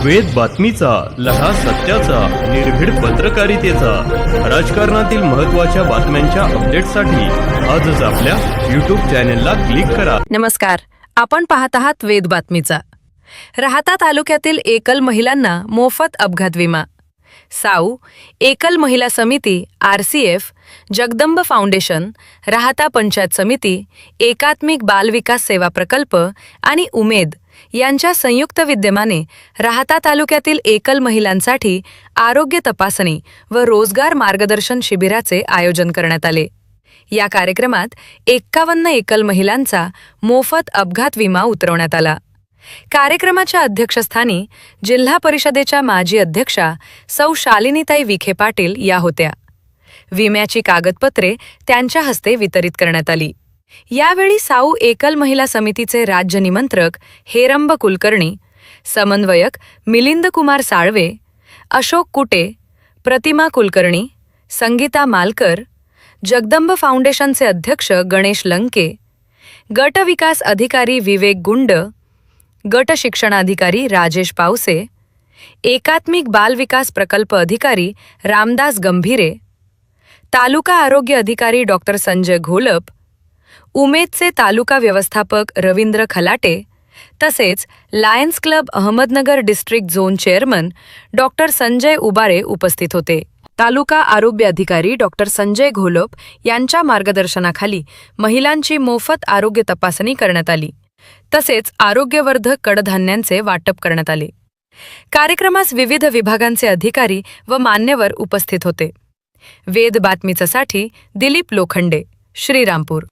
वेद बातमीचा, लढा सत्याचा, निर्भीड पत्रकारितेचा, राजकारणातील महत्त्वाच्या बातम्यांच्या अपडेटसाठी आजच आपल्या YouTube चॅनेलला क्लिक करा. नमस्कार, आपण पाहत आहात वेद बातमीचा. राहाता तालुक्यातील एकल महिलांना मोफत अपघात विमा. साऊ, एकल महिला समिती, RCF, जगदंब फाउंडेशन, राहाता पंचायत समिती, एकात्मिक बाल विकास सेवा प्रकल्प आणि उमेद यांच्या संयुक्त विद्यमाने राहाता तालुक्यातील एकल महिलांसाठी आरोग्य तपासणी व रोजगार मार्गदर्शन शिबिराचे आयोजन करण्यात आले. या कार्यक्रमात 51 एकल महिलांचा मोफत अपघात विमा उतरवण्यात आला. कार्यक्रमाच्या अध्यक्षस्थानी जिल्हा परिषदेच्या माजी अध्यक्षा सौ शालिनीताई विखे पाटील या होत्या. विम्याची कागदपत्रे त्यांच्या हस्ते वितरित करण्यात आली. यावेळी साऊ एकल महिला समितीचे राज्य निमंत्रक हेरंब कुलकर्णी, समन्वयक मिलिंद कुमार साळवे, अशोक कुटे, प्रतिमा कुलकर्णी, संगीता मालकर, जगदंब फाउंडेशनचे अध्यक्ष गणेश लंके, गट विकास अधिकारी विवेक गुंड, गट शिक्षणाधिकारी राजेश पावसे, एकात्मिक बाल विकास प्रकल्प अधिकारी रामदास गंभीरे, तालुका आरोग्य अधिकारी डॉ. संजय घोलप, उमेदचे तालुका व्यवस्थापक रवींद्र खलाटे तसेच Lions Club Ahmednagar district zone chairman डॉ. संजय उबारे उपस्थित होते. तालुका आरोग्य अधिकारी डॉ. संजय घोलप यांच्या मार्गदर्शनाखाली महिलांची मोफत आरोग्य तपासणी करण्यात आली. तसेच आरोग्यवर्धक कडधान्यांचे वाटप करण्यात आले. कार्यक्रमास विविध विभागांचे अधिकारी व मान्यवर उपस्थित होते. वेद बातमीसाठी दिलीप लोखंडे, श्रीरामपूर.